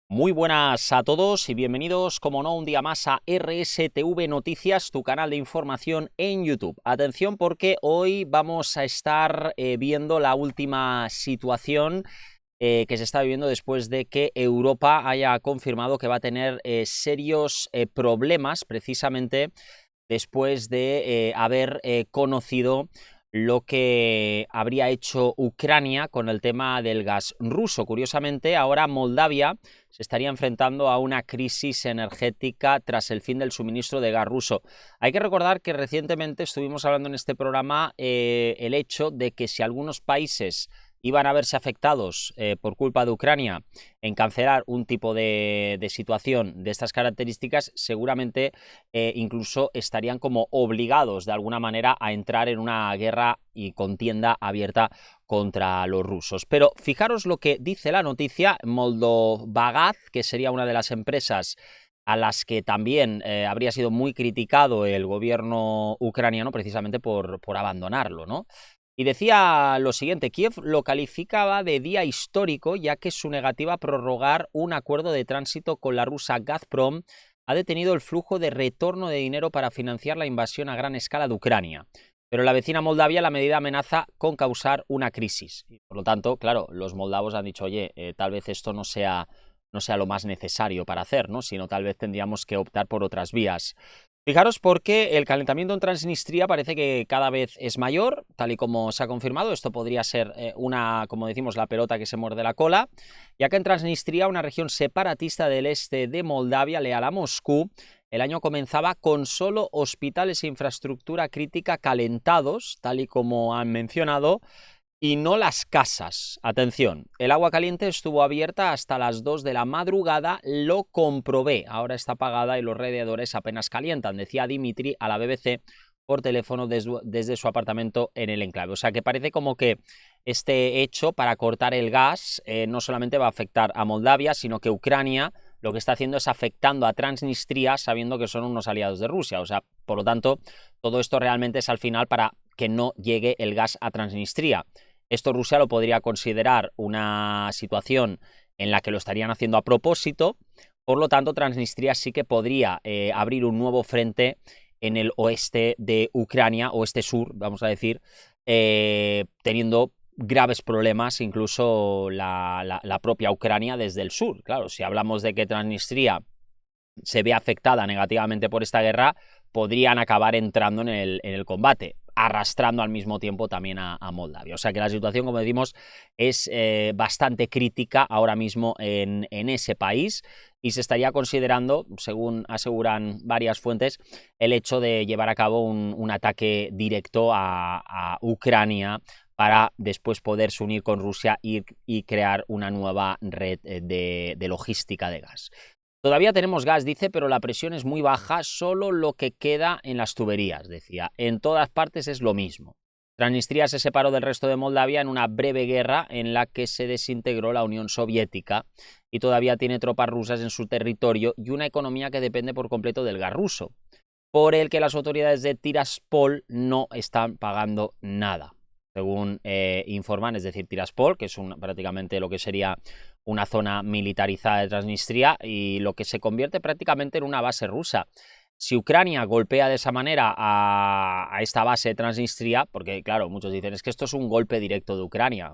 Muy buenas a todos y bienvenidos, como no, un día más a RSTV Noticias, tu canal de información en YouTube. Atención porque hoy vamos a estar viendo la última situación que se está viviendo después de que Europa haya confirmado que va a tener serios problemas precisamente después de haber conocido lo que habría hecho Ucrania con el tema del gas ruso. Curiosamente, ahora Moldavia se estaría enfrentando a una crisis energética tras el fin del suministro de gas ruso. Hay que recordar que recientemente estuvimos hablando en este programa el hecho de que si algunos países iban a verse afectados por culpa de Ucrania en cancelar un tipo de situación de estas características, seguramente incluso estarían como obligados de alguna manera a entrar en una guerra y contienda abierta contra los rusos. Pero fijaros lo que dice la noticia. Moldovagaz, que sería una de las empresas a las que también habría sido muy criticado el gobierno ucraniano precisamente por abandonarlo, ¿no? Y decía lo siguiente: Kiev lo calificaba de día histórico, ya que su negativa a prorrogar un acuerdo de tránsito con la rusa Gazprom ha detenido el flujo de retorno de dinero para financiar la invasión a gran escala de Ucrania. Pero en la vecina Moldavia la medida amenaza con causar una crisis. Y por lo tanto, claro, los moldavos han dicho, oye, tal vez esto no sea lo más necesario para hacer, ¿no? Sino tal vez tendríamos que optar por otras vías. Fijaros porque el calentamiento en Transnistria parece que cada vez es mayor, tal y como se ha confirmado. Esto podría ser como decimos, la pelota que se muerde la cola, ya que en Transnistria, una región separatista del este de Moldavia, leal a Moscú, el año comenzaba con solo hospitales e infraestructura crítica calentados, tal y como han mencionado, y no las casas. Atención, el agua caliente estuvo abierta hasta las 2 de la madrugada, lo comprobé. Ahora está apagada y los radiadores apenas calientan, decía Dimitri a la BBC por teléfono desde su apartamento en el enclave. O sea que parece como que este hecho para cortar el gas no solamente va a afectar a Moldavia, sino que Ucrania lo que está haciendo es afectando a Transnistria sabiendo que son unos aliados de Rusia. O sea, por lo tanto, todo esto realmente es al final para que no llegue el gas a Transnistria. Esto Rusia lo podría considerar una situación en la que lo estarían haciendo a propósito. Por lo tanto, Transnistria sí que podría abrir un nuevo frente en el oeste de Ucrania, oeste-sur, vamos a decir, teniendo graves problemas incluso la propia Ucrania desde el sur. Claro, si hablamos de que Transnistria se ve afectada negativamente por esta guerra, podrían acabar entrando en el combate, arrastrando al mismo tiempo también a Moldavia. O sea que la situación, como decimos, es bastante crítica ahora mismo en ese país, y se estaría considerando, según aseguran varias fuentes, el hecho de llevar a cabo un ataque directo a Ucrania para después poderse unir con Rusia y crear una nueva red de logística de gas. Todavía tenemos gas, dice, pero la presión es muy baja, solo lo que queda en las tuberías, decía. En todas partes es lo mismo. Transnistria se separó del resto de Moldavia en una breve guerra en la que se desintegró la Unión Soviética y todavía tiene tropas rusas en su territorio y una economía que depende por completo del gas ruso, por el que las autoridades de Tiraspol no están pagando nada, según informan. Es decir, Tiraspol, que es prácticamente lo que sería una zona militarizada de Transnistria y lo que se convierte prácticamente en una base rusa. Si Ucrania golpea de esa manera a esta base de Transnistria, porque claro, muchos dicen, es que esto es un golpe directo de Ucrania,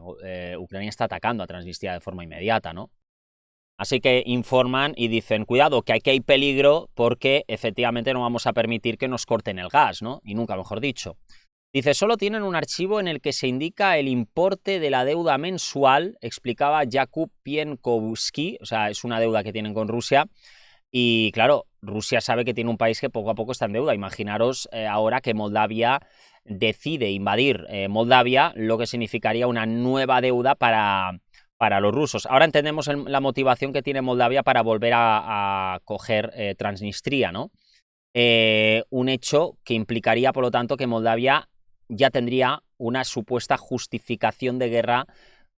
Ucrania está atacando a Transnistria de forma inmediata, ¿no? Así que informan y dicen, cuidado, que aquí hay peligro porque efectivamente no vamos a permitir que nos corten el gas, ¿no? Y nunca mejor dicho. Dice, solo tienen un archivo en el que se indica el importe de la deuda mensual, explicaba Jakub Pienkowski, o sea, es una deuda que tienen con Rusia, y claro, Rusia sabe que tiene un país que poco a poco está en deuda. Imaginaros ahora que Moldavia decide invadir Moldavia, lo que significaría una nueva deuda para los rusos. Ahora entendemos la motivación que tiene Moldavia para volver a coger Transnistria, ¿no? Un hecho que implicaría, por lo tanto, que Moldavia ya tendría una supuesta justificación de guerra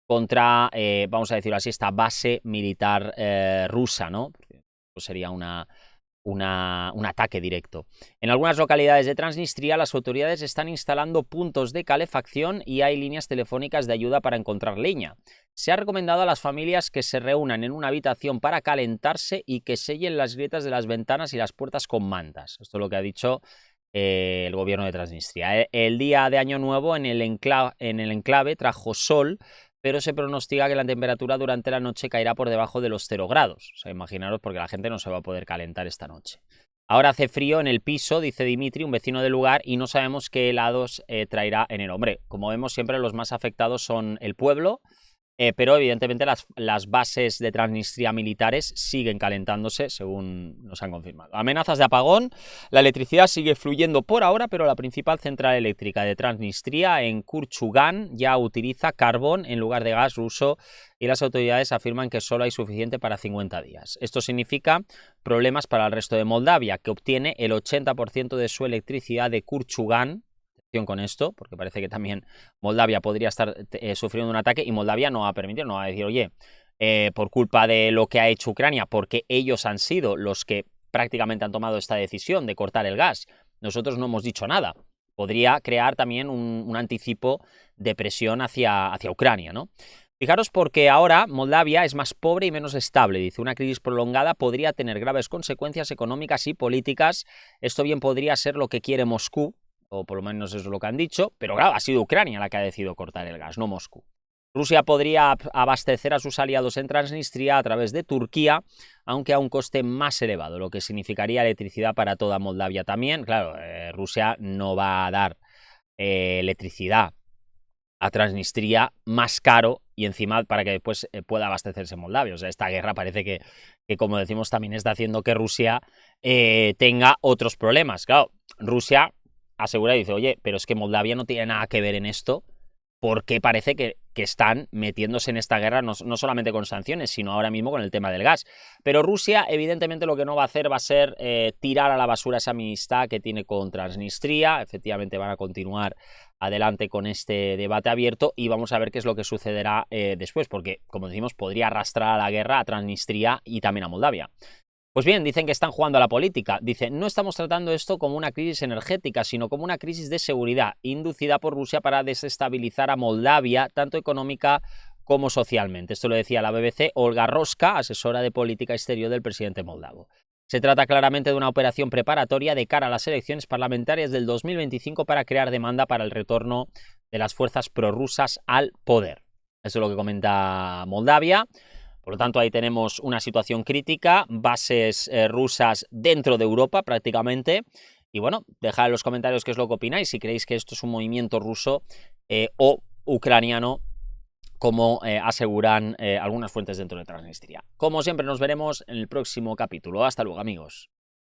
contra, vamos a decirlo así, esta base militar rusa, ¿no? Pues sería una un ataque directo. En algunas localidades de Transnistria las autoridades están instalando puntos de calefacción y hay líneas telefónicas de ayuda para encontrar leña. Se ha recomendado a las familias que se reúnan en una habitación para calentarse y que sellen las grietas de las ventanas y las puertas con mantas. Esto es lo que ha dicho el gobierno de Transnistria. El día de Año Nuevo en el enclave trajo sol, pero se pronostica que la temperatura durante la noche caerá por debajo de los 0 grados. O sea, imaginaros, porque la gente no se va a poder calentar esta noche. Ahora hace frío en el piso, dice Dimitri, un vecino del lugar, y no sabemos qué helados traerá enero. Hombre, como vemos siempre los más afectados son el pueblo, pero evidentemente las bases de Transnistria militares siguen calentándose, según nos han confirmado. Amenazas de apagón, la electricidad sigue fluyendo por ahora, pero la principal central eléctrica de Transnistria, en Kurchugan, ya utiliza carbón en lugar de gas ruso y las autoridades afirman que solo hay suficiente para 50 días. Esto significa problemas para el resto de Moldavia, que obtiene el 80% de su electricidad de Kurchugan. Con esto, porque parece que también Moldavia podría estar sufriendo un ataque y Moldavia no va a permitir, no va a decir, oye, por culpa de lo que ha hecho Ucrania, porque ellos han sido los que prácticamente han tomado esta decisión de cortar el gas, nosotros no hemos dicho nada. Podría crear también un anticipo de presión hacia Ucrania, ¿no? Fijaros porque ahora Moldavia es más pobre y menos estable. Dice, una crisis prolongada podría tener graves consecuencias económicas y políticas. Esto bien podría ser lo que quiere Moscú, o por lo menos eso es lo que han dicho, pero claro, ha sido Ucrania la que ha decidido cortar el gas, no Moscú. Rusia podría abastecer a sus aliados en Transnistria a través de Turquía, aunque a un coste más elevado, lo que significaría electricidad para toda Moldavia también. Claro, Rusia no va a dar electricidad a Transnistria más caro y encima para que después pueda abastecerse Moldavia. O sea, esta guerra parece que como decimos, también está haciendo que Rusia tenga otros problemas. Claro, Rusia asegura y dice, oye, pero es que Moldavia no tiene nada que ver en esto, porque parece que están metiéndose en esta guerra no solamente con sanciones, sino ahora mismo con el tema del gas. Pero Rusia, evidentemente, lo que no va a hacer va a ser tirar a la basura esa amistad que tiene con Transnistria. Efectivamente, van a continuar adelante con este debate abierto y vamos a ver qué es lo que sucederá después, porque, como decimos, podría arrastrar a la guerra a Transnistria y también a Moldavia. Pues bien, dicen que están jugando a la política. Dicen, no estamos tratando esto como una crisis energética, sino como una crisis de seguridad inducida por Rusia para desestabilizar a Moldavia, tanto económica como socialmente. Esto lo decía la BBC Olga Roska, asesora de política exterior del presidente moldavo. Se trata claramente de una operación preparatoria de cara a las elecciones parlamentarias del 2025 para crear demanda para el retorno de las fuerzas prorrusas al poder. Eso es lo que comenta Moldavia. Por lo tanto, ahí tenemos una situación crítica, bases rusas dentro de Europa prácticamente. Y bueno, dejad en los comentarios qué es lo que opináis, si creéis que esto es un movimiento ruso o ucraniano, como aseguran algunas fuentes dentro de Transnistria. Como siempre, nos veremos en el próximo capítulo. Hasta luego, amigos.